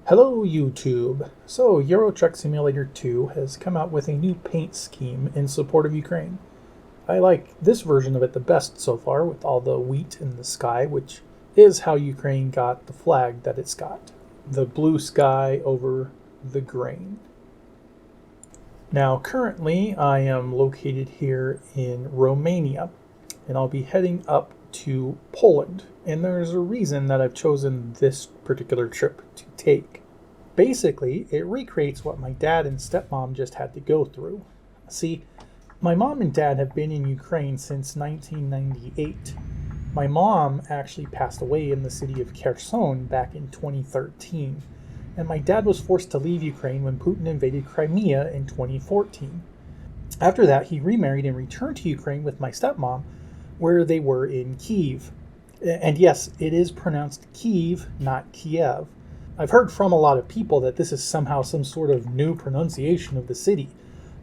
Hello YouTube! So Euro Truck Simulator 2 has come out with a new paint scheme in support of Ukraine. I like this version of it the best so far, with all the wheat in the sky, which is how Ukraine got the flag that it's got. The blue sky over the grain. Now currently I am located here in Romania, and I'll be heading up to Poland, and there's a reason that I've chosen this particular trip to take. Basically, it recreates what my dad and stepmom just had to go through. See, my mom and dad have been in Ukraine since 1998. My mom actually passed away in the city of Kherson back in 2013, and my dad was forced to leave Ukraine when Putin invaded Crimea in 2014. After that, he remarried and returned to Ukraine with my stepmom, where they were in Kyiv. And yes, it is pronounced Kyiv, not Kiev. I've heard from a lot of people that this is somehow some sort of new pronunciation of the city,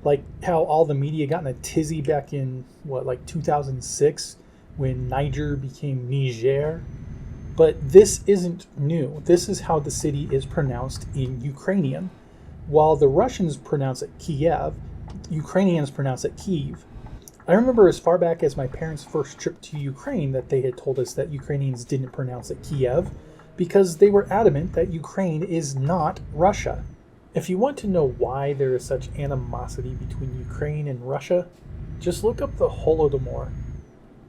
like how all the media got in a tizzy back in, 2006, when Niger became Niger. But this isn't new. This is how the city is pronounced in Ukrainian. While the Russians pronounce it Kiev, Ukrainians pronounce it Kyiv. I remember as far back as my parents' first trip to Ukraine that they had told us that Ukrainians didn't pronounce it Kiev because they were adamant that Ukraine is not Russia. If you want to know why there is such animosity between Ukraine and Russia, just look up the Holodomor.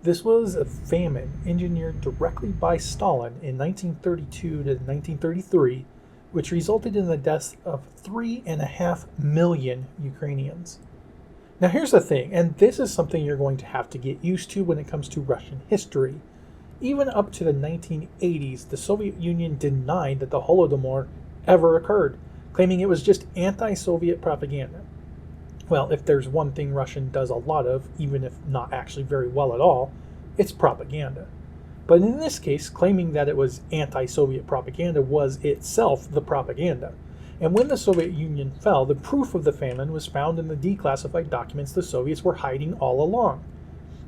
This was a famine engineered directly by Stalin in 1932 to 1933, which resulted in the deaths of 3.5 million Ukrainians. Now here's the thing, and this is something you're going to have to get used to when it comes to Russian history. Even up to the 1980s, the Soviet Union denied that the Holodomor ever occurred, claiming it was just anti-Soviet propaganda. Well, if there's one thing Russian does a lot of, even if not actually very well at all, it's propaganda. But in this case, claiming that it was anti-Soviet propaganda was itself the propaganda. And when the Soviet Union fell, the proof of the famine was found in the declassified documents the Soviets were hiding all along.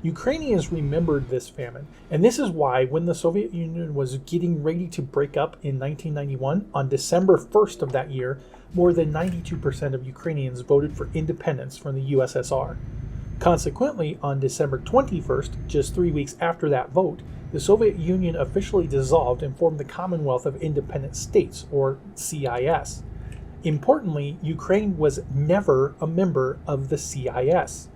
Ukrainians remembered this famine, and this is why when the Soviet Union was getting ready to break up in 1991, on December 1st of that year, more than 92% of Ukrainians voted for independence from the USSR. Consequently, on December 21st, just 3 weeks after that vote, the Soviet Union officially dissolved and formed the Commonwealth of Independent States, or CIS. Importantly, Ukraine was never a member of the CIS.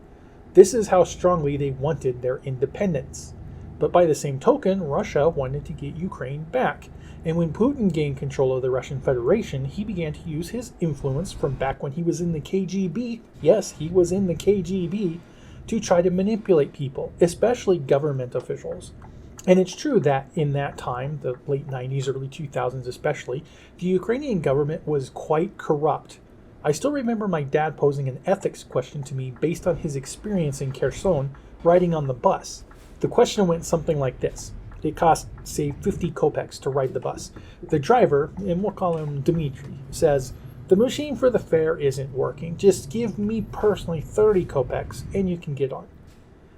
This is how strongly they wanted their independence. But by the same token, Russia wanted to get Ukraine back. And when Putin gained control of the Russian Federation, he began to use his influence from back when he was in the KGB, yes, he was in the KGB, to try to manipulate people, especially government officials. And it's true that in that time, the late 90s, early 2000s especially, the Ukrainian government was quite corrupt. I still remember my dad posing an ethics question to me based on his experience in Kherson riding on the bus. The question went something like this. It cost, say, 50 kopecks to ride the bus. The driver, and we'll call him Dmitry, says, "The machine for the fare isn't working. Just give me personally 30 kopecks and you can get on."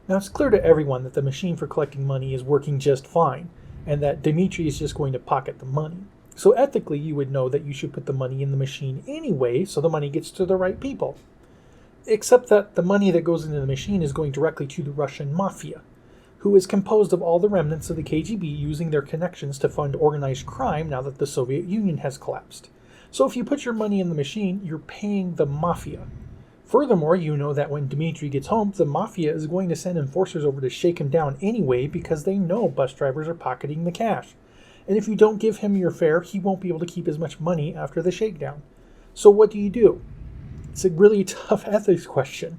Now it's clear to everyone that the machine for collecting money is working just fine, and that Dmitry is just going to pocket the money. So ethically, you would know that you should put the money in the machine anyway, so the money gets to the right people. Except that the money that goes into the machine is going directly to the Russian mafia, who is composed of all the remnants of the KGB using their connections to fund organized crime now that the Soviet Union has collapsed. So if you put your money in the machine, you're paying the mafia. Furthermore, you know that when Dmitry gets home, the mafia is going to send enforcers over to shake him down anyway because they know bus drivers are pocketing the cash. And if you don't give him your fare, he won't be able to keep as much money after the shakedown. So what do? It's a really tough ethics question.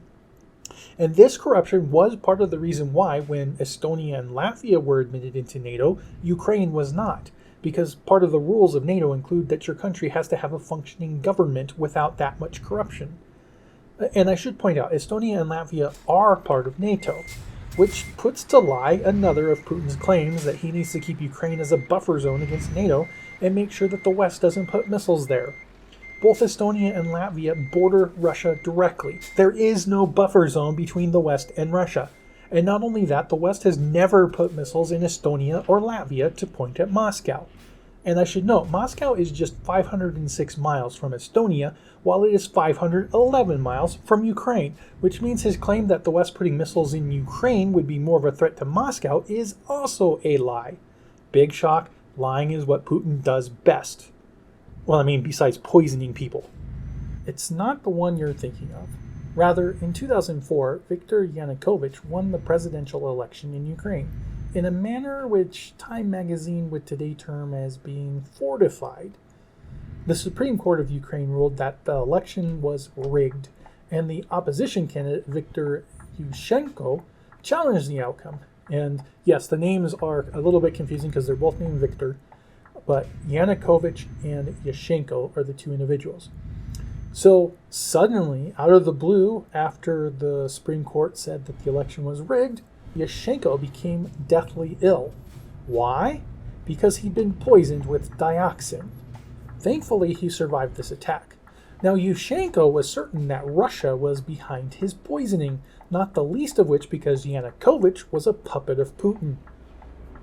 And this corruption was part of the reason why, when Estonia and Latvia were admitted into NATO, Ukraine was not. Because part of the rules of NATO include that your country has to have a functioning government without that much corruption. And I should point out, Estonia and Latvia are part of NATO, which puts to lie another of Putin's claims that he needs to keep Ukraine as a buffer zone against NATO and make sure that the West doesn't put missiles there. Both Estonia and Latvia border Russia directly. There is no buffer zone between the West and Russia. And not only that, the West has never put missiles in Estonia or Latvia to point at Moscow. And I should note, Moscow is just 506 miles from Estonia, while it is 511 miles from Ukraine, which means his claim that the West putting missiles in Ukraine would be more of a threat to Moscow is also a lie. Big shock, lying is what Putin does best. Well, I mean, besides poisoning people. It's not the one you're thinking of. Rather, in 2004, Viktor Yanukovych won the presidential election in Ukraine in a manner which Time magazine would today term as being fortified. The Supreme Court of Ukraine ruled that the election was rigged, and the opposition candidate Viktor Yushchenko challenged the outcome. And yes, the names are a little bit confusing because they're both named Viktor, but Yanukovych and Yushchenko are the two individuals. So suddenly, out of the blue, after the Supreme Court said that the election was rigged, Yushchenko became deathly ill. Why? Because he'd been poisoned with dioxin. Thankfully, he survived this attack. Now, Yushchenko was certain that Russia was behind his poisoning, not the least of which because Yanukovych was a puppet of Putin.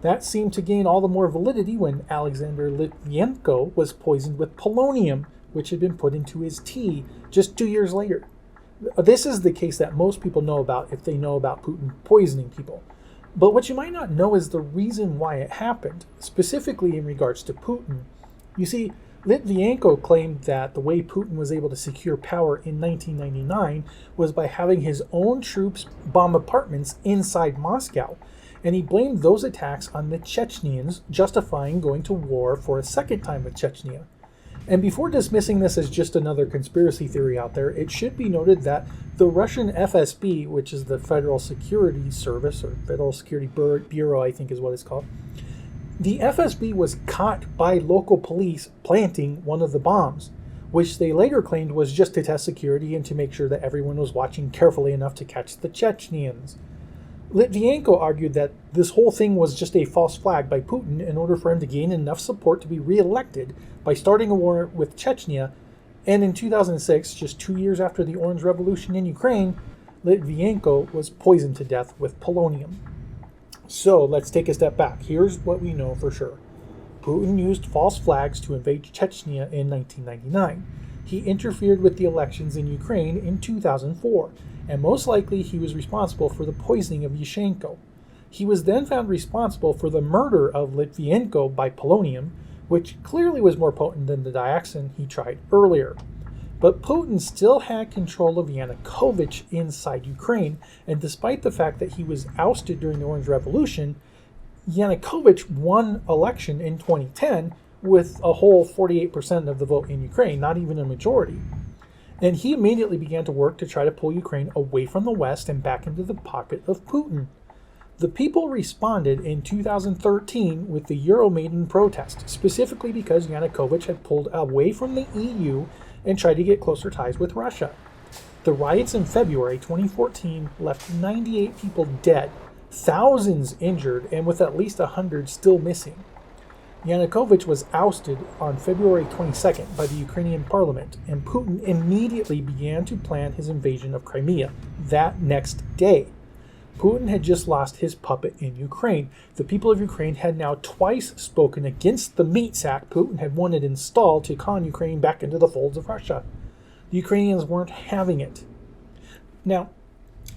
That seemed to gain all the more validity when Alexander Litvinenko was poisoned with polonium, which had been put into his tea just 2 years later. This is the case that most people know about if they know about Putin poisoning people. But what you might not know is the reason why it happened, specifically in regards to Putin. You see, Litvinenko claimed that the way Putin was able to secure power in 1999 was by having his own troops bomb apartments inside Moscow, and he blamed those attacks on the Chechens, justifying going to war for a second time with Chechnya. And before dismissing this as just another conspiracy theory out there, it should be noted that the Russian FSB, which is the Federal Security Service, or Federal Security Bureau, I think is what it's called, the FSB was caught by local police planting one of the bombs, which they later claimed was just to test security and to make sure that everyone was watching carefully enough to catch the Chechens. Litvinenko argued that this whole thing was just a false flag by Putin in order for him to gain enough support to be re-elected by starting a war with Chechnya, and in 2006, just 2 years after the Orange Revolution in Ukraine, Litvinenko was poisoned to death with polonium. So let's take a step back. Here's what we know for sure. Putin used false flags to invade Chechnya in 1999. He interfered with the elections in Ukraine in 2004, and most likely he was responsible for the poisoning of Yushchenko. He was then found responsible for the murder of Litvinenko by polonium, which clearly was more potent than the dioxin he tried earlier. But Putin still had control of Yanukovych inside Ukraine, and despite the fact that he was ousted during the Orange Revolution, Yanukovych won election in 2010 with a whole 48% of the vote in Ukraine, not even a majority. And he immediately began to work to try to pull Ukraine away from the West and back into the pocket of Putin. The people responded in 2013 with the Euromaidan protest, specifically because Yanukovych had pulled away from the EU and tried to get closer ties with Russia. The riots in February 2014 left 98 people dead, thousands injured, and with at least 100 still missing. Yanukovych was ousted on February 22nd by the Ukrainian parliament, and Putin immediately began to plan his invasion of Crimea that next day. Putin had just lost his puppet in Ukraine. The people of Ukraine had now twice spoken against the meat sack Putin had wanted installed to con Ukraine back into the folds of Russia. The Ukrainians weren't having it. Now,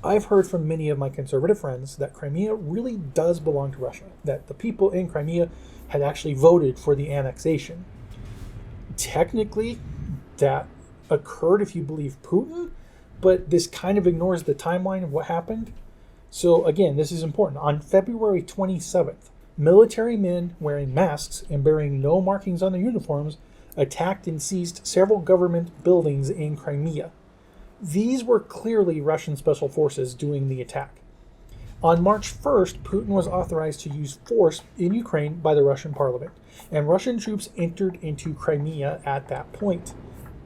I've heard from many of my conservative friends that Crimea really does belong to Russia, that the people in Crimea had actually voted for the annexation. Technically, that occurred if you believe Putin, but this kind of ignores the timeline of what happened. So again, this is important. On February 27th, military men wearing masks and bearing no markings on their uniforms attacked and seized several government buildings in Crimea. These were clearly Russian special forces doing the attack. On March 1st, Putin was authorized to use force in Ukraine by the Russian parliament, and Russian troops entered into Crimea at that point.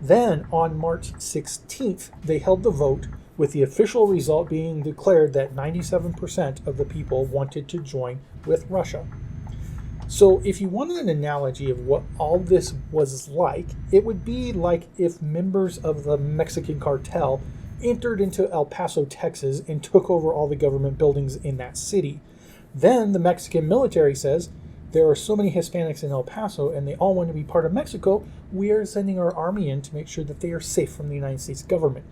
Then, on March 16th, they held the vote, with the official result being declared that 97% of the people wanted to join with Russia. So if you wanted an analogy of what all this was like, it would be like if members of the Mexican cartel entered into El Paso, Texas, and took over all the government buildings in that city. Then the Mexican military says, There are so many Hispanics in El Paso and they all want to be part of Mexico, we are sending our army in to make sure that they are safe from the United States government.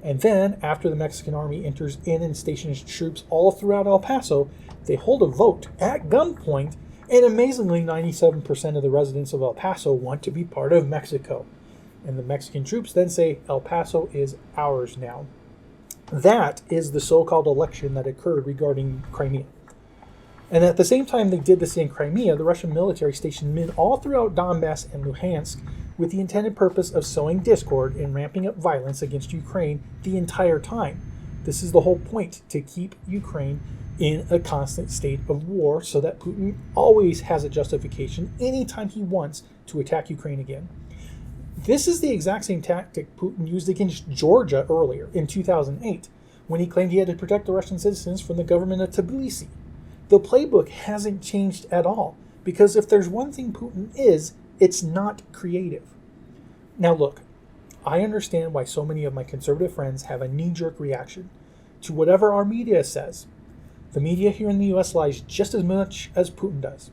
And then, after the Mexican army enters in and stations troops all throughout El Paso, they hold a vote at gunpoint, and amazingly, 97% of the residents of El Paso want to be part of Mexico. And the Mexican troops then say, El Paso is ours now. That is the so-called election that occurred regarding Crimea. And at the same time they did this in Crimea, the Russian military stationed men all throughout Donbass and Luhansk with the intended purpose of sowing discord and ramping up violence against Ukraine the entire time. This is the whole point, to keep Ukraine in a constant state of war so that Putin always has a justification anytime he wants to attack Ukraine again. This is the exact same tactic Putin used against Georgia earlier in 2008 when he claimed he had to protect the Russian citizens from the government of Tbilisi. The playbook hasn't changed at all, because if there's one thing Putin is, it's not creative. Now look, I understand why so many of my conservative friends have a knee-jerk reaction to whatever our media says. The media here in the US lies just as much as Putin does.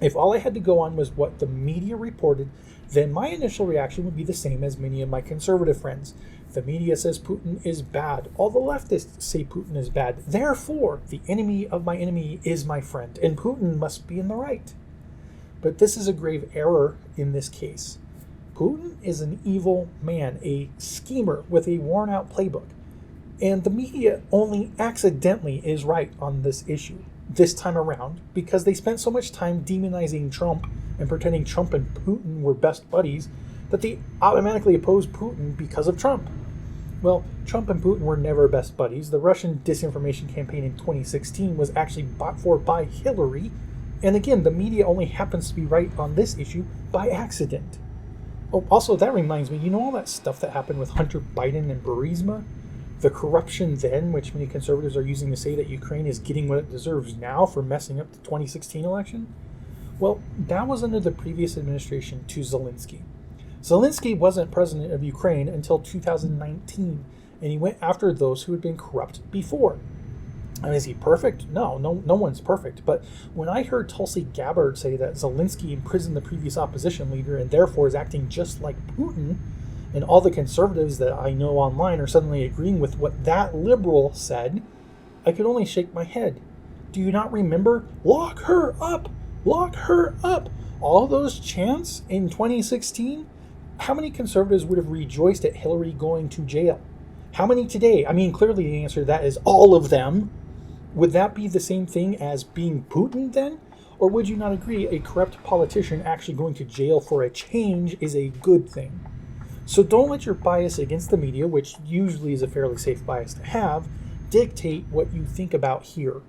If all I had to go on was what the media reported, then my initial reaction would be the same as many of my conservative friends. The media says Putin is bad. All the leftists say Putin is bad. Therefore, the enemy of my enemy is my friend, and Putin must be in the right. But this is a grave error in this case. Putin is an evil man, a schemer with a worn-out playbook. And the media only accidentally is right on this issue this time around because they spent so much time demonizing Trump and pretending Trump and Putin were best buddies that they automatically opposed Putin because of Trump. Well, Trump and Putin were never best buddies. The Russian disinformation campaign in 2016 was actually bought for by Hillary. And again, the media only happens to be right on this issue by accident. Oh, also, that reminds me, you know all that stuff that happened with Hunter Biden and Burisma? The corruption then, which many conservatives are using to say that Ukraine is getting what it deserves now for messing up the 2016 election? Well, that was under the previous administration to Zelensky. Zelensky wasn't president of Ukraine until 2019, and he went after those who had been corrupt before. And is he perfect? No one's perfect. But when I heard Tulsi Gabbard say that Zelensky imprisoned the previous opposition leader and therefore is acting just like Putin, and all the conservatives that I know online are suddenly agreeing with what that liberal said, I could only shake my head. Do you not remember? Lock her up! Lock her up! All those chants in 2016? How many conservatives would have rejoiced at Hillary going to jail? How many today? I mean, clearly the answer to that is all of them. Would that be the same thing as being Putin then? Or would you not agree a corrupt politician actually going to jail for a change is a good thing? So don't let your bias against the media, which usually is a fairly safe bias to have, dictate what you think about here.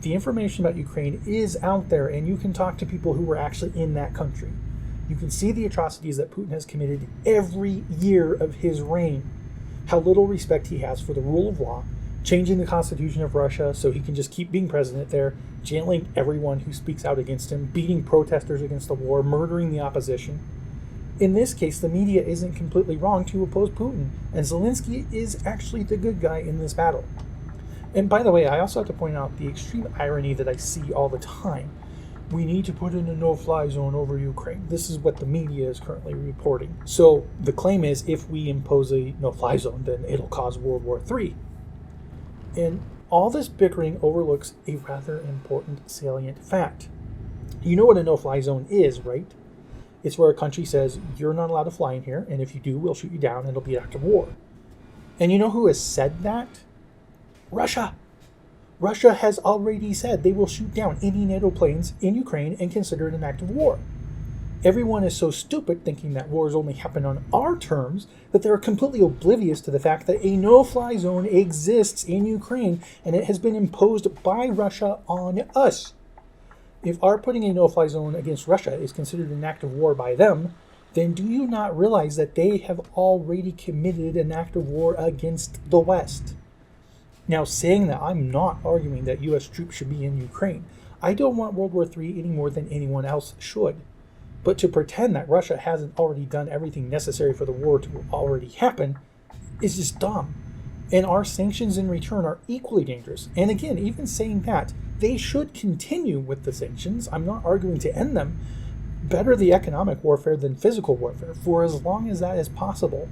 The information about Ukraine is out there, and you can talk to people who were actually in that country. You can see the atrocities that Putin has committed every year of his reign, how little respect he has for the rule of law, changing the constitution of Russia so he can just keep being president there, jailing everyone who speaks out against him, beating protesters against the war, murdering the opposition. In this case, the media isn't completely wrong to oppose Putin, and Zelensky is actually the good guy in this battle. And by the way, I also have to point out the extreme irony that I see all the time. We need to put in a no-fly zone over Ukraine. This is what the media is currently reporting. So the claim is if we impose a no-fly zone, then it'll cause World War III. And all this bickering overlooks a rather important salient fact. You know what a no-fly zone is, right? It's where a country says, you're not allowed to fly in here, and if you do, we'll shoot you down, and it'll be an act of war. And you know who has said that? Russia. Russia has already said they will shoot down any NATO planes in Ukraine and consider it an act of war. Everyone is so stupid thinking that wars only happen on our terms that they're completely oblivious to the fact that a no-fly zone exists in Ukraine and it has been imposed by Russia on us. If our putting a no-fly zone against Russia is considered an act of war by them, then do you not realize that they have already committed an act of war against the West? Now, saying that, I'm not arguing that U.S. troops should be in Ukraine. I don't want World War III any more than anyone else should. But to pretend that Russia hasn't already done everything necessary for the war to already happen is just dumb. And our sanctions in return are equally dangerous. And again, even saying that, they should continue with the sanctions. I'm not arguing to end them. Better the economic warfare than physical warfare, for as long as that is possible.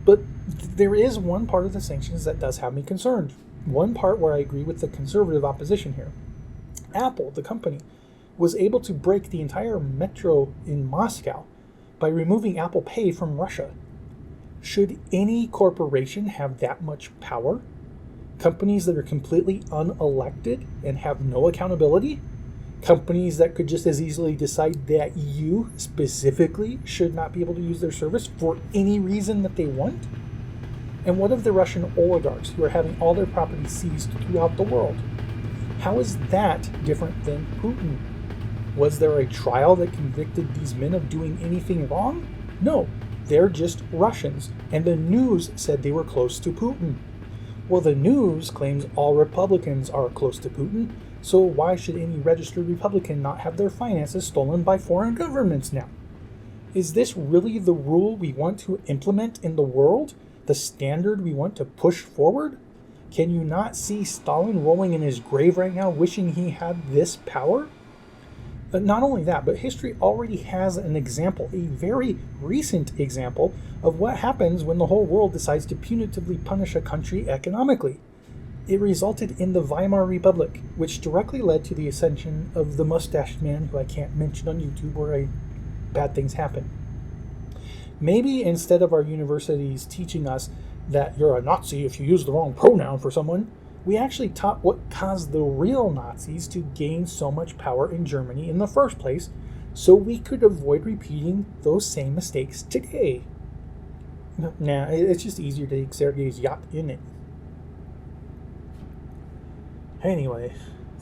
But there is one part of the sanctions that does have me concerned. One part where I agree with the conservative opposition here. Apple, the company, was able to break the entire metro in Moscow by removing Apple Pay from Russia. Should any corporation have that much power? Companies that are completely unelected and have no accountability? Companies that could just as easily decide that you specifically should not be able to use their service for any reason that they want? And what of the Russian oligarchs who are having all their property seized throughout the world? How is that different than Putin? Was there a trial that convicted these men of doing anything wrong? No, they're just Russians, and the news said they were close to Putin. Well, the news claims all Republicans are close to Putin, so why should any registered Republican not have their finances stolen by foreign governments now? Is this really the rule we want to implement in the world? The standard we want to push forward? Can you not see Stalin rolling in his grave right now wishing he had this power? But not only that, but history already has an example, a very recent example, of what happens when the whole world decides to punitively punish a country economically. It resulted in the Weimar Republic, which directly led to the ascension of the mustached man who I can't mention on YouTube where bad things happen. Maybe instead of our universities teaching us that you're a Nazi if you use the wrong pronoun for someone, we actually taught what caused the real Nazis to gain so much power in Germany in the first place, so we could avoid repeating those same mistakes today. Nah, it's just easier to take Sergei's yacht in it. Anyway,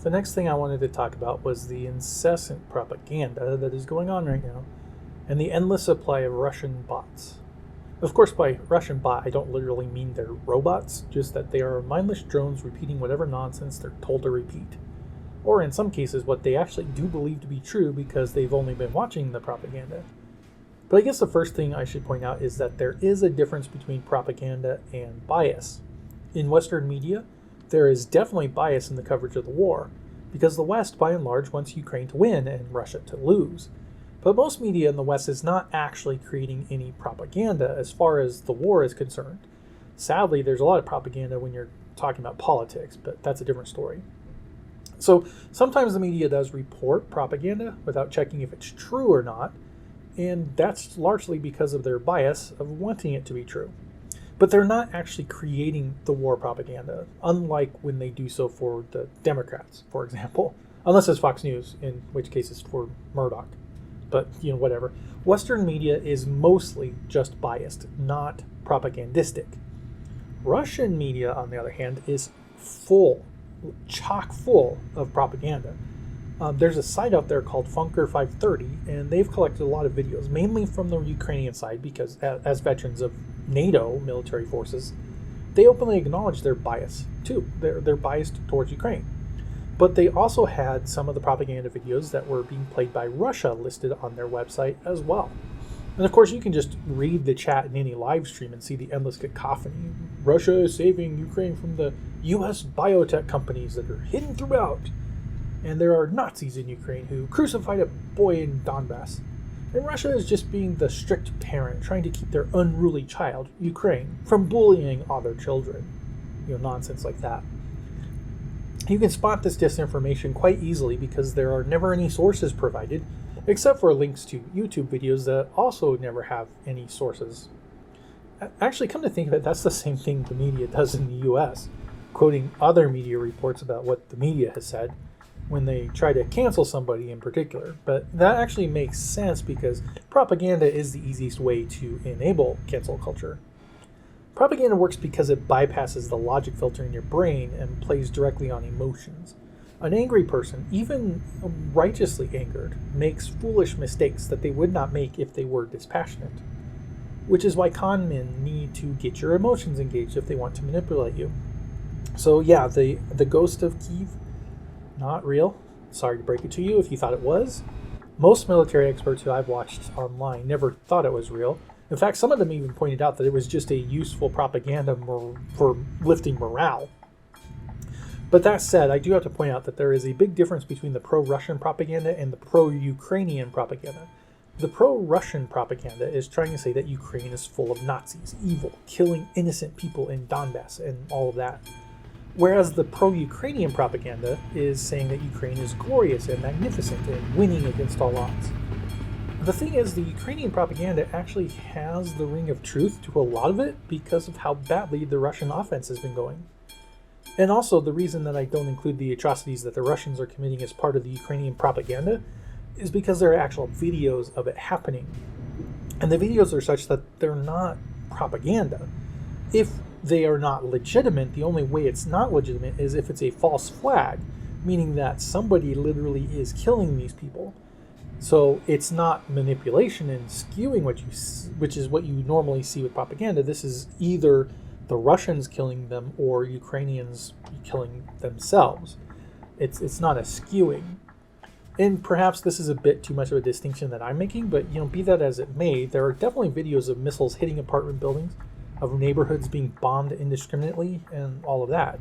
the next thing I wanted to talk about was the incessant propaganda that is going on right now, and the endless supply of Russian bots. Of course, by Russian bot, I don't literally mean they're robots, just that they are mindless drones repeating whatever nonsense they're told to repeat. Or in some cases, what they actually do believe to be true because they've only been watching the propaganda. But I guess the first thing I should point out is that there is a difference between propaganda and bias. In Western media, there is definitely bias in the coverage of the war, because the West, by and large, wants Ukraine to win and Russia to lose. But most media in the West is not actually creating any propaganda as far as the war is concerned. Sadly, there's a lot of propaganda when you're talking about politics, but that's a different story. So sometimes the media does report propaganda without checking if it's true or not, and that's largely because of their bias of wanting it to be true. But they're not actually creating the war propaganda, unlike when they do so for the Democrats, for example. Unless it's Fox News, in which case it's for Murdoch. But, whatever. Western media is mostly just biased, not propagandistic. Russian media, on the other hand, is chock full of propaganda. There's a site out there called Funker 530, and they've collected a lot of videos, mainly from the Ukrainian side, because as veterans of NATO military forces, they openly acknowledge their bias, too. They're biased towards Ukraine. But they also had some of the propaganda videos that were being played by Russia listed on their website as well. And of course, you can just read the chat in any live stream and see the endless cacophony. Russia is saving Ukraine from the U.S. biotech companies that are hidden throughout. And there are Nazis in Ukraine who crucified a boy in Donbass. And Russia is just being the strict parent, trying to keep their unruly child, Ukraine, from bullying other children. Nonsense like that. You can spot this disinformation quite easily because there are never any sources provided, except for links to YouTube videos that also never have any sources. Actually, come to think of it, that's the same thing the media does in the US, quoting other media reports about what the media has said when they try to cancel somebody in particular. But that actually makes sense because propaganda is the easiest way to enable cancel culture. Propaganda works because it bypasses the logic filter in your brain and plays directly on emotions. An angry person, even righteously angered, makes foolish mistakes that they would not make if they were dispassionate. Which is why con men need to get your emotions engaged if they want to manipulate you. So yeah, the ghost of Kyiv, not real. Sorry to break it to you if you thought it was. Most military experts who I've watched online never thought it was real. In fact, some of them even pointed out that it was just a useful propaganda for lifting morale. But that said, I do have to point out that there is a big difference between the pro-Russian propaganda and the pro-Ukrainian propaganda. The pro-Russian propaganda is trying to say that Ukraine is full of Nazis, evil, killing innocent people in Donbass and all of that. Whereas the pro-Ukrainian propaganda is saying that Ukraine is glorious and magnificent and winning against all odds. The thing is, the Ukrainian propaganda actually has the ring of truth to a lot of it because of how badly the Russian offense has been going. And also, the reason that I don't include the atrocities that the Russians are committing as part of the Ukrainian propaganda is because there are actual videos of it happening. And the videos are such that they're not propaganda. If they are not legitimate, the only way it's not legitimate is if it's a false flag, meaning that somebody literally is killing these people. So it's not manipulation and skewing which is what you normally see with propaganda. This is either the Russians killing them or Ukrainians killing themselves. It's not a skewing. And perhaps this is a bit too much of a distinction that I'm making, but be that as it may, there are definitely videos of missiles hitting apartment buildings, of neighborhoods being bombed indiscriminately, and all of that.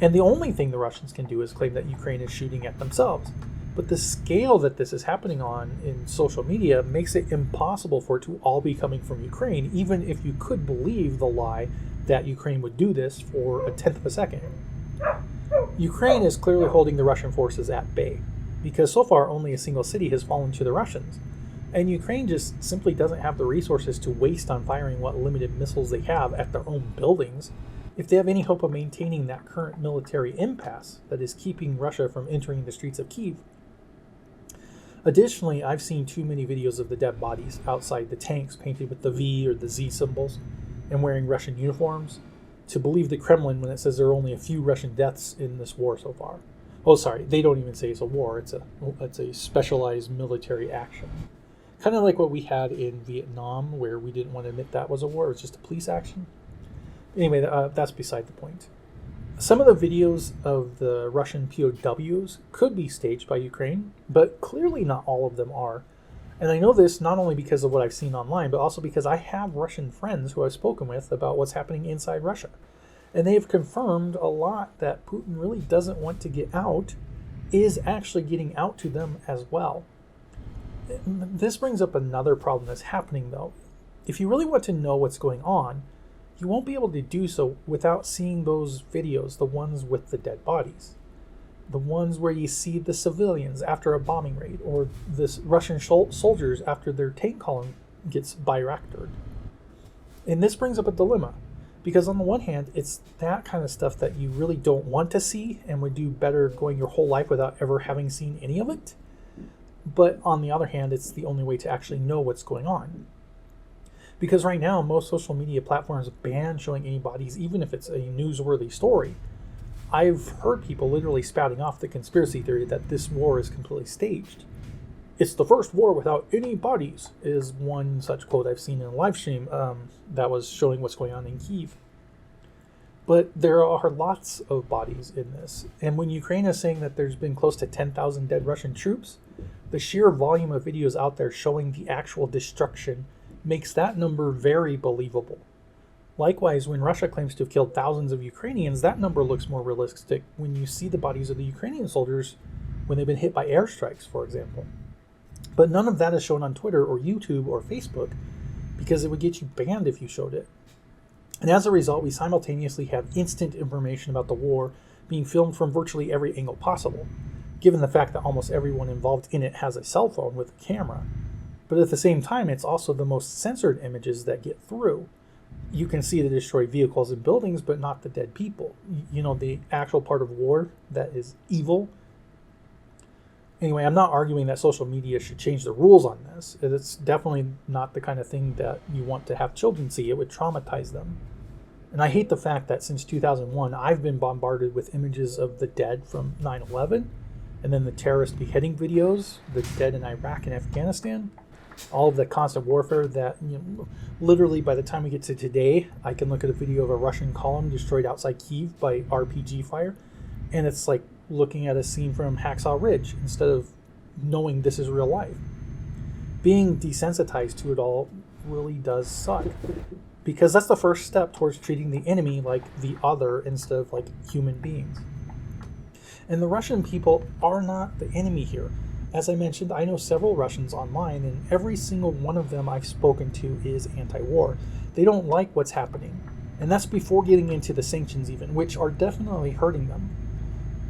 And the only thing the Russians can do is claim that Ukraine is shooting at themselves. But the scale that this is happening on in social media makes it impossible for it to all be coming from Ukraine, even if you could believe the lie that Ukraine would do this for a tenth of a second. Ukraine is clearly holding the Russian forces at bay, because so far only a single city has fallen to the Russians. And Ukraine just simply doesn't have the resources to waste on firing what limited missiles they have at their own buildings if they have any hope of maintaining that current military impasse that is keeping Russia from entering the streets of Kyiv. Additionally, I've seen too many videos of the dead bodies outside the tanks painted with the V or the Z symbols and wearing Russian uniforms to believe the Kremlin when it says there are only a few Russian deaths in this war so far. Oh, sorry, they don't even say it's a war. It's a specialized military action. Kind of like what we had in Vietnam, where we didn't want to admit that was a war. It was just a police action. Anyway, that's beside the point. Some of the videos of the Russian POWs could be staged by Ukraine, but clearly not all of them are. And I know this not only because of what I've seen online, but also because I have Russian friends who I've spoken with about what's happening inside Russia. And they have confirmed a lot that Putin really doesn't want to get out is actually getting out to them as well. This brings up another problem that's happening, though. If you really want to know what's going on, you won't be able to do so without seeing those videos, the ones with the dead bodies. The ones where you see the civilians after a bombing raid, or the Russian soldiers after their tank column gets Bayraktared. And this brings up a dilemma, because on the one hand, it's that kind of stuff that you really don't want to see and would do better going your whole life without ever having seen any of it. But on the other hand, it's the only way to actually know what's going on. Because right now, most social media platforms ban showing any bodies, even if it's a newsworthy story. I've heard people literally spouting off the conspiracy theory that this war is completely staged. It's the first war without any bodies, is one such quote I've seen in a live stream that was showing what's going on in Kyiv. But there are lots of bodies in this. And when Ukraine is saying that there's been close to 10,000 dead Russian troops, the sheer volume of videos out there showing the actual destruction makes that number very believable. Likewise, when Russia claims to have killed thousands of Ukrainians, that number looks more realistic when you see the bodies of the Ukrainian soldiers when they've been hit by airstrikes, for example. But none of that is shown on Twitter or YouTube or Facebook because it would get you banned if you showed it. And as a result, we simultaneously have instant information about the war being filmed from virtually every angle possible, given the fact that almost everyone involved in it has a cell phone with a camera. But at the same time, it's also the most censored images that get through. You can see the destroyed vehicles and buildings, but not the dead people. The actual part of war that is evil. Anyway, I'm not arguing that social media should change the rules on this. It's definitely not the kind of thing that you want to have children see. It would traumatize them. And I hate the fact that since 2001, I've been bombarded with images of the dead from 9/11, and then the terrorist beheading videos, the dead in Iraq and Afghanistan, all of the constant warfare that, literally by the time we get to today, I can look at a video of a Russian column destroyed outside Kyiv by RPG fire, and it's like looking at a scene from Hacksaw Ridge instead of knowing this is real life. Being desensitized to it all really does suck, because that's the first step towards treating the enemy like the other instead of like human beings. And the Russian people are not the enemy here. As I mentioned, I know several Russians online, and every single one of them I've spoken to is anti-war. They don't like what's happening. And that's before getting into the sanctions even, which are definitely hurting them.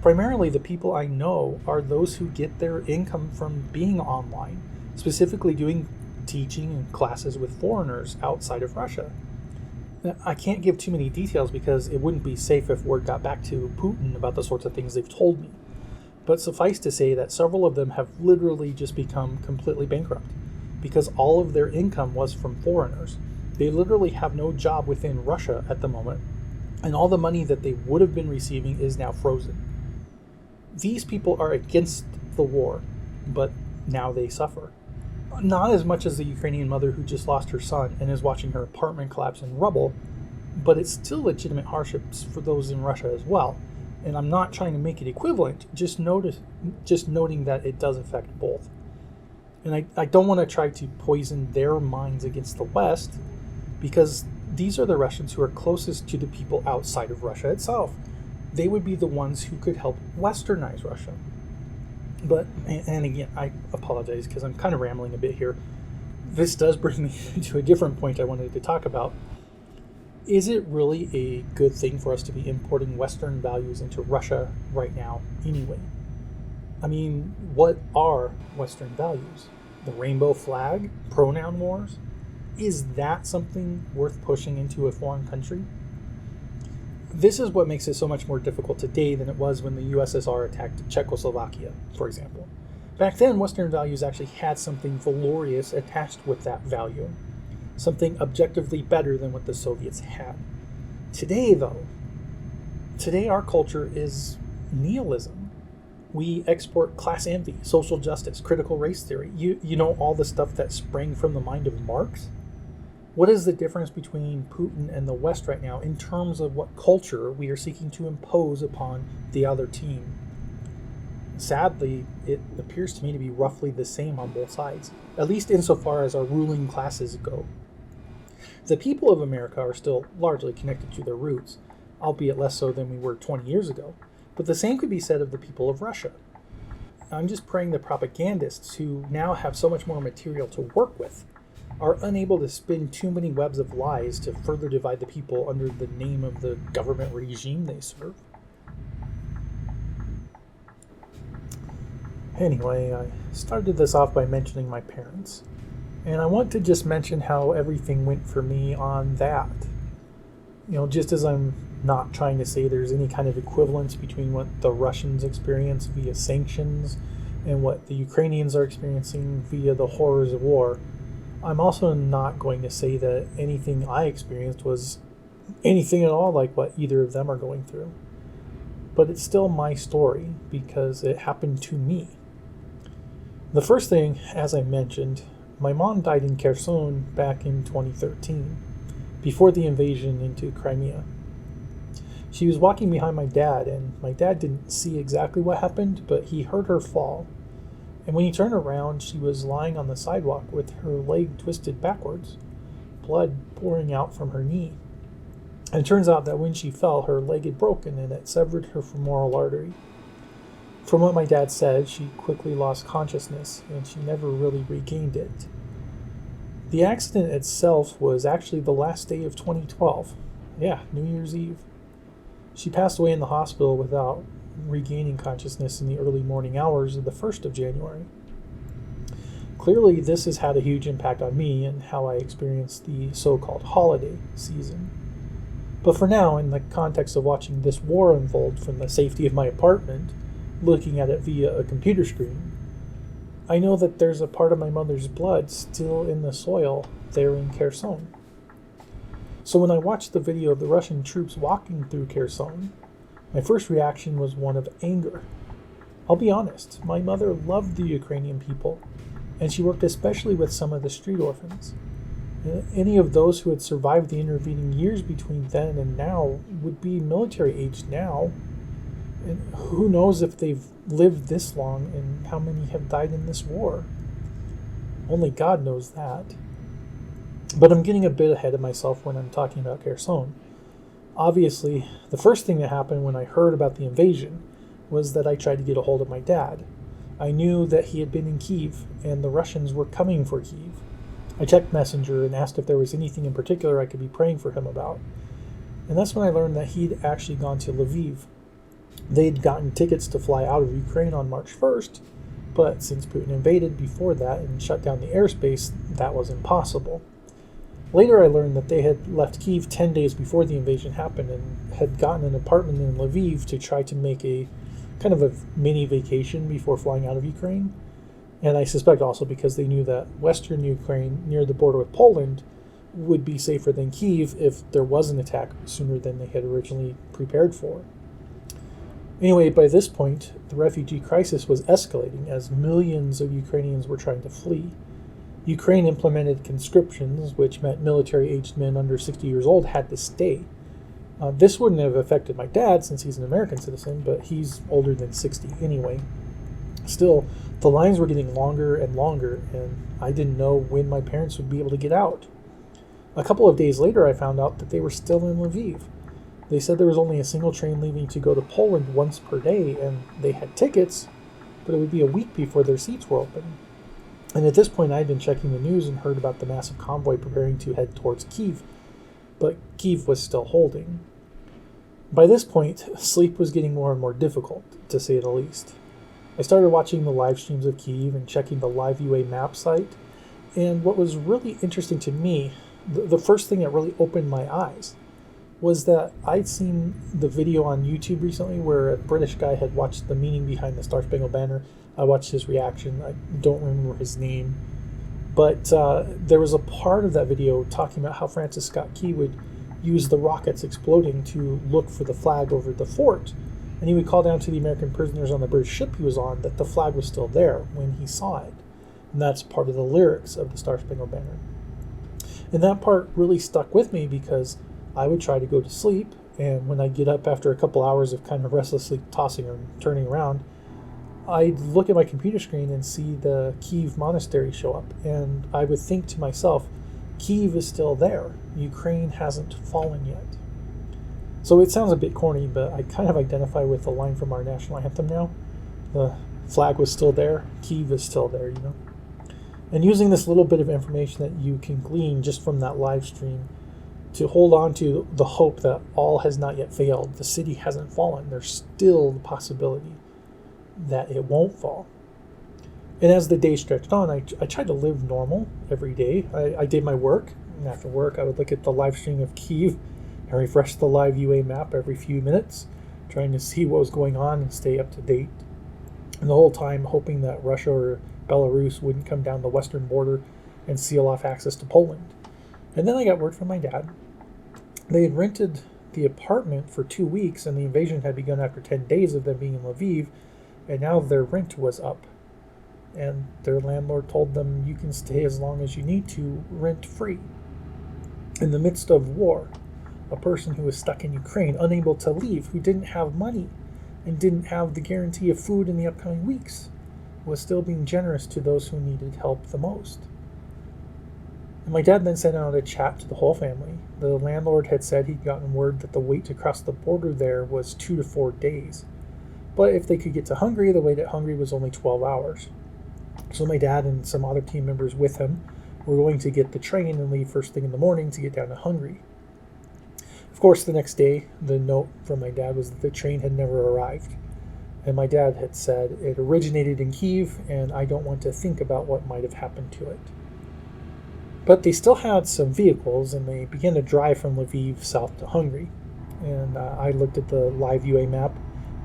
Primarily, the people I know are those who get their income from being online, specifically doing teaching and classes with foreigners outside of Russia. Now, I can't give too many details because it wouldn't be safe if word got back to Putin about the sorts of things they've told me. But suffice to say that several of them have literally just become completely bankrupt because all of their income was from foreigners. They literally have no job within Russia at the moment, and all the money that they would have been receiving is now frozen. These people are against the war, but now they suffer. Not as much as the Ukrainian mother who just lost her son and is watching her apartment collapse in rubble, but it's still legitimate hardships for those in Russia as well. And I'm not trying to make it equivalent, just noting that it does affect both. And I don't want to try to poison their minds against the West, because these are the Russians who are closest to the people outside of Russia itself. They would be the ones who could help westernize Russia. But, and again, I apologize because I'm kind of rambling a bit here. This does bring me to a different point I wanted to talk about. Is it really a good thing for us to be importing Western values into Russia right now anyway? I mean, what are Western values? The rainbow flag? Pronoun wars? Is that something worth pushing into a foreign country? This is what makes it so much more difficult today than it was when the USSR attacked Czechoslovakia, for example. Back then, Western values actually had something valorous attached with that value, something objectively better than what the Soviets had. Today, though, our culture is nihilism. We export class envy, social justice, critical race theory. You know all the stuff that sprang from the mind of Marx? What is the difference between Putin and the West right now in terms of what culture we are seeking to impose upon the other team? Sadly, it appears to me to be roughly the same on both sides, at least insofar as our ruling classes go. The people of America are still largely connected to their roots, albeit less so than we were 20 years ago, but the same could be said of the people of Russia. I'm just praying the propagandists, who now have so much more material to work with, are unable to spin too many webs of lies to further divide the people under the name of the government regime they serve. Anyway, I started this off by mentioning my parents, and I want to just mention how everything went for me on that. Just as I'm not trying to say there's any kind of equivalence between what the Russians experience via sanctions and what the Ukrainians are experiencing via the horrors of war, I'm also not going to say that anything I experienced was anything at all like what either of them are going through. But it's still my story because it happened to me. The first thing, as I mentioned, my mom died in Kherson back in 2013, before the invasion into Crimea. She was walking behind my dad, and my dad didn't see exactly what happened, but he heard her fall. And when he turned around, she was lying on the sidewalk with her leg twisted backwards, blood pouring out from her knee. And it turns out that when she fell, her leg had broken and it severed her femoral artery. From what my dad said, she quickly lost consciousness and she never really regained it. The accident itself was actually the last day of 2012. Yeah, New Year's Eve. She passed away in the hospital without regaining consciousness in the early morning hours of the 1st of January. Clearly, this has had a huge impact on me and how I experience the so-called holiday season. But for now, in the context of watching this war unfold from the safety of my apartment, looking at it via a computer screen, I know that there's a part of my mother's blood still in the soil there in Kherson. So when I watched the video of the Russian troops walking through Kherson, my first reaction was one of anger. I'll be honest, my mother loved the Ukrainian people, and she worked especially with some of the street orphans. Any of those who had survived the intervening years between then and now would be military aged now. And who knows if they've lived this long and how many have died in this war. Only God knows that. But I'm getting a bit ahead of myself when I'm talking about Kherson. Obviously, the first thing that happened when I heard about the invasion was that I tried to get a hold of my dad. I knew that he had been in Kyiv, and the Russians were coming for Kyiv. I checked Messenger and asked if there was anything in particular I could be praying for him about. And that's when I learned that he'd actually gone to Lviv. They'd gotten tickets to fly out of Ukraine on March 1st, but since Putin invaded before that and shut down the airspace, that was impossible. Later I learned that they had left Kyiv 10 days before the invasion happened and had gotten an apartment in Lviv to try to make a kind of a mini vacation before flying out of Ukraine. And I suspect also because they knew that western Ukraine, near the border with Poland, would be safer than Kyiv if there was an attack sooner than they had originally prepared for. Anyway, by this point, the refugee crisis was escalating as millions of Ukrainians were trying to flee. Ukraine implemented conscriptions, which meant military-aged men under 60 years old had to stay. This wouldn't have affected my dad since he's an American citizen, but he's older than 60 anyway. Still, the lines were getting longer and longer, and I didn't know when my parents would be able to get out. A couple of days later, I found out that they were still in Lviv. They said there was only a single train leaving to go to Poland once per day, and they had tickets, but it would be a week before their seats were open. And at this point, I had been checking the news and heard about the massive convoy preparing to head towards Kyiv, but Kyiv was still holding. By this point, sleep was getting more and more difficult, to say the least. I started watching the live streams of Kyiv and checking the Live UA map site, and what was really interesting to me, the first thing that really opened my eyes, was that I'd seen the video on YouTube recently where a British guy had watched the meaning behind the Star Spangled Banner. I watched his reaction. I don't remember his name. But there was a part of that video talking about how Francis Scott Key would use the rockets exploding to look for the flag over the fort. And he would call down to the American prisoners on the British ship he was on that the flag was still there when he saw it. And that's part of the lyrics of the Star Spangled Banner. And that part really stuck with me because I would try to go to sleep, and when I'd get up after a couple hours of kind of restlessly tossing and turning around, I'd look at my computer screen and see the Kyiv monastery show up, and I would think to myself, Kyiv is still there. Ukraine hasn't fallen yet. So it sounds a bit corny, but I kind of identify with the line from our national anthem now. The flag was still there, Kyiv is still there, you know. And using this little bit of information that you can glean just from that live stream to hold on to the hope that all has not yet failed, the city hasn't fallen, there's still the possibility that it won't fall. And as the day stretched on, I tried to live normal every day. I did my work, and after work I would look at the live stream of Kyiv and refresh the live UA map every few minutes, trying to see what was going on and stay up to date. And the whole time hoping that Russia or Belarus wouldn't come down the western border and seal off access to Poland. And then I got word from my dad. They had rented the apartment for 2 weeks, and the invasion had begun after 10 days of them being in Lviv, and now their rent was up. And their landlord told them, you can stay as long as you need to, rent-free. In the midst of war, a person who was stuck in Ukraine, unable to leave, who didn't have money, and didn't have the guarantee of food in the upcoming weeks, was still being generous to those who needed help the most. And my dad then sent out a chat to the whole family. The landlord had said he'd gotten word that the wait to cross the border there was 2 to 4 days. But if they could get to Hungary, the wait at Hungary was only 12 hours. So my dad and some other team members with him were going to get the train and leave first thing in the morning to get down to Hungary. Of course, the next day, the note from my dad was that the train had never arrived. And my dad had said it originated in Kyiv, and I don't want to think about what might have happened to it. But they still had some vehicles, and they began to drive from Lviv south to Hungary. And I looked at the live UA map,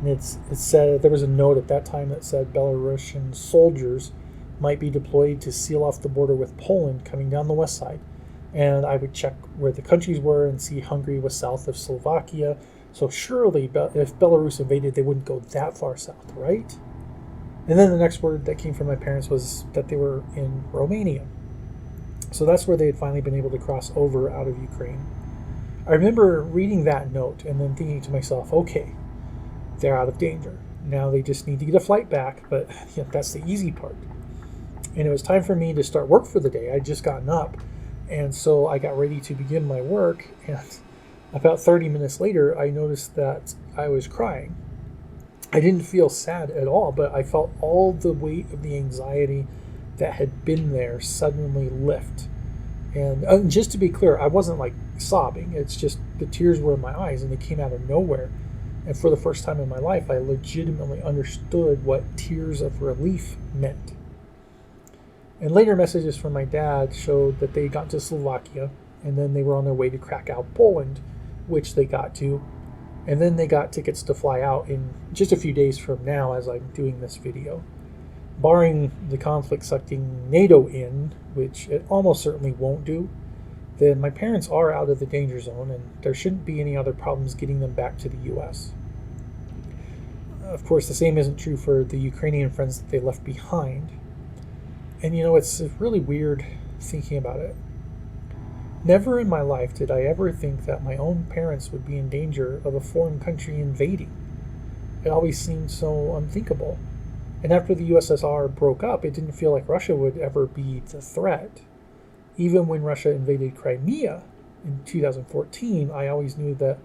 and it said there was a note at that time that said Belarusian soldiers might be deployed to seal off the border with Poland coming down the west side. And I would check where the countries were and see Hungary was south of Slovakia. So surely if Belarus invaded, they wouldn't go that far south, right? And then the next word that came from my parents was that they were in Romania. So that's where they had finally been able to cross over out of Ukraine. I remember reading that note and then thinking to myself, okay, they're out of danger. Now they just need to get a flight back, but yeah, that's the easy part. And it was time for me to start work for the day. I'd just gotten up, and so I got ready to begin my work, and about 30 minutes later, I noticed that I was crying. I didn't feel sad at all, but I felt all the weight of the anxiety that had been there suddenly lift. And just to be clear, I wasn't like sobbing. It's just the tears were in my eyes and they came out of nowhere. And for the first time in my life, I legitimately understood what tears of relief meant. And later messages from my dad showed that they got to Slovakia, and then they were on their way to Krakow, Poland, which they got to. And then they got tickets to fly out in just a few days from now as I'm doing this video. Barring the conflict sucking NATO in, which it almost certainly won't do, then my parents are out of the danger zone and there shouldn't be any other problems getting them back to the US. Of course, the same isn't true for the Ukrainian friends that they left behind. And it's really weird thinking about it. Never in my life did I ever think that my own parents would be in danger of a foreign country invading. It always seemed so unthinkable. And after the USSR broke up, it didn't feel like Russia would ever be the threat. Even when Russia invaded Crimea in 2014, I always knew that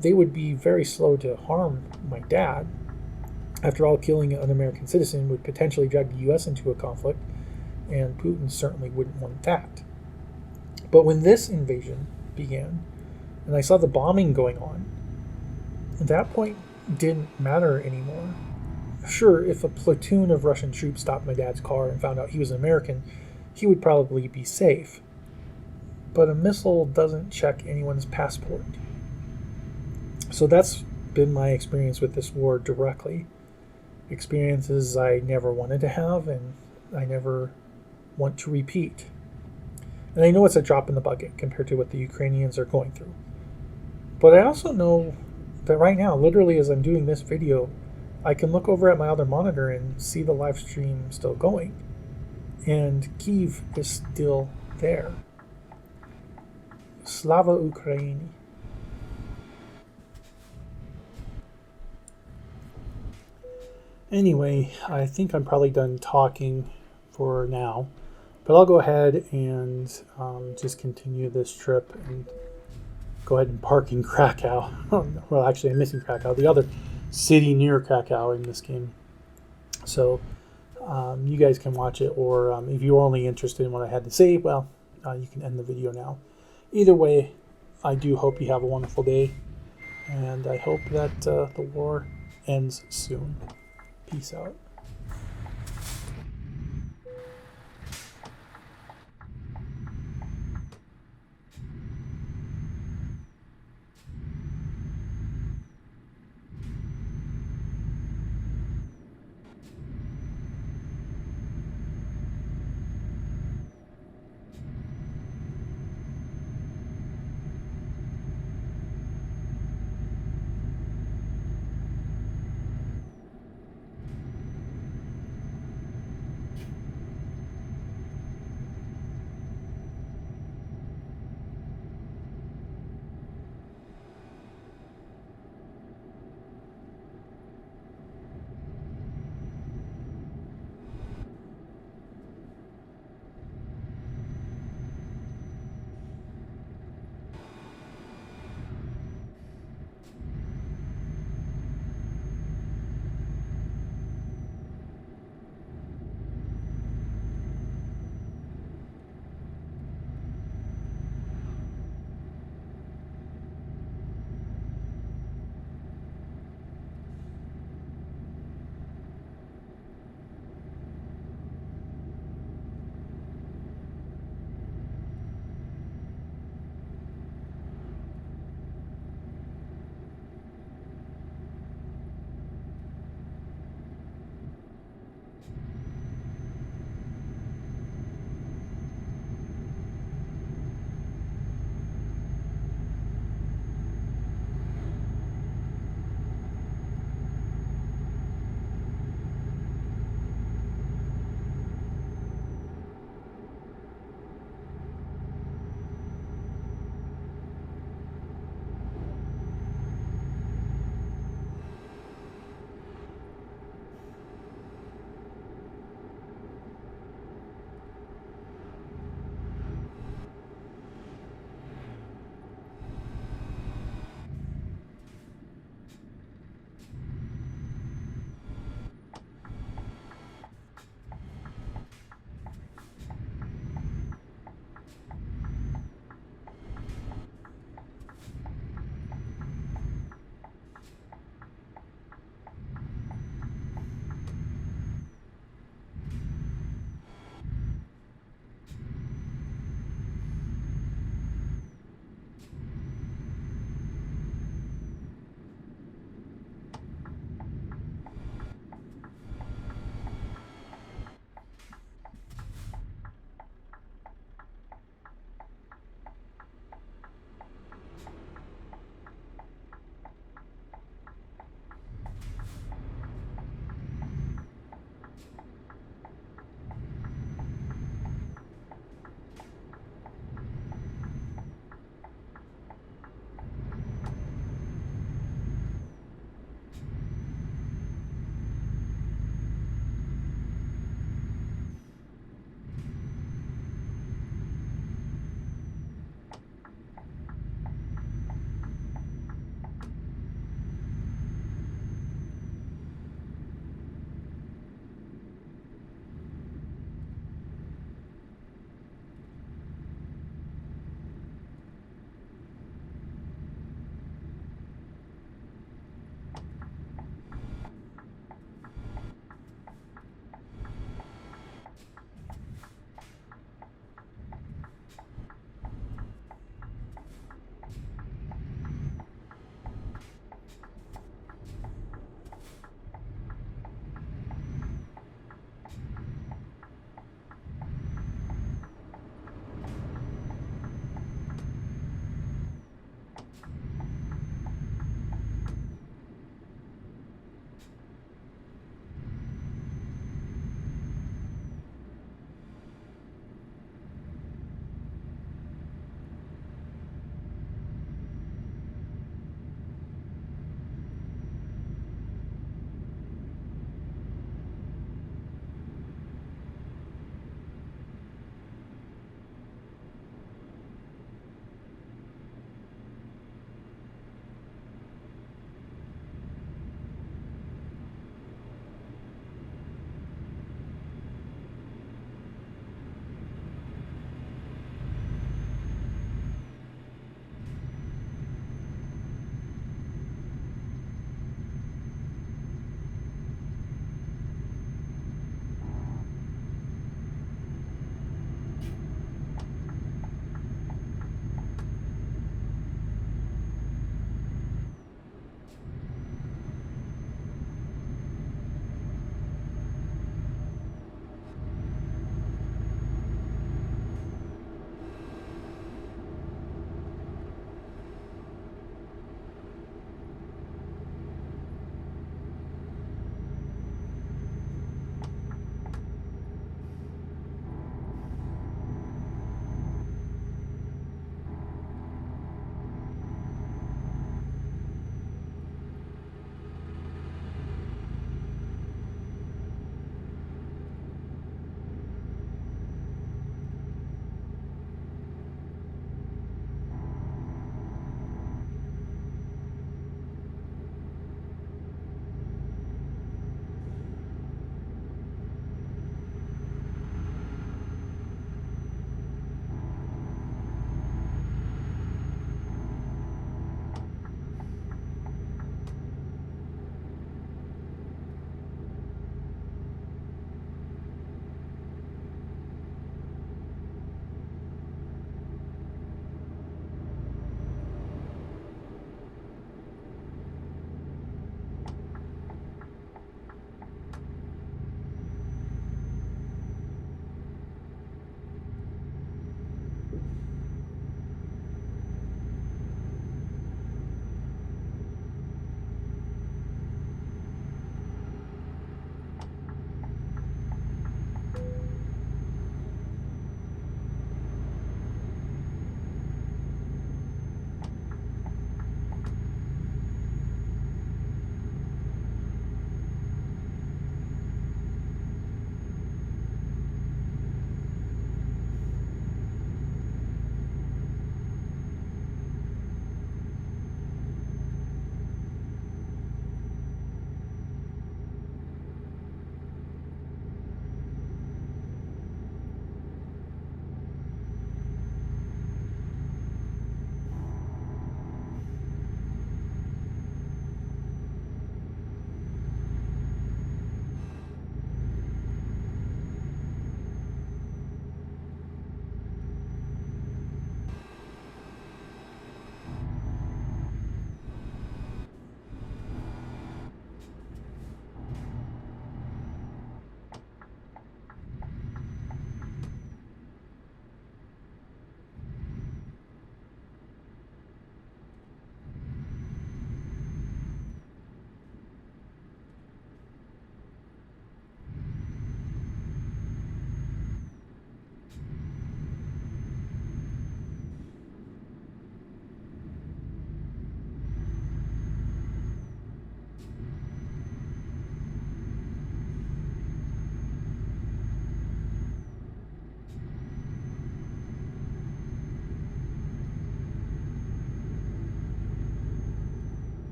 they would be very slow to harm my dad. After all, killing an American citizen would potentially drag the US into a conflict, and Putin certainly wouldn't want that. But when this invasion began, and I saw the bombing going on, at that point didn't matter anymore. Sure, if a platoon of Russian troops stopped my dad's car and found out he was an American, he would probably be safe. But a missile doesn't check anyone's passport. So that's been my experience with this war directly. Experiences I never wanted to have and I never want to repeat. And I know it's a drop in the bucket compared to what the Ukrainians are going through. But I also know that right now, literally as I'm doing this video, I can look over at my other monitor and see the live stream still going. And Kyiv is still there. Slava Ukraini. Anyway, I think I'm probably done talking for now. But I'll go ahead and just continue this trip and go ahead and park in Krakow. Well, actually, I'm missing Krakow, the other city near Krakow in this game. So you guys can watch it, or if you're only interested in what I had to say, well, you can end the video now. Either way, I do hope you have a wonderful day, and I hope that the war ends soon. Peace out.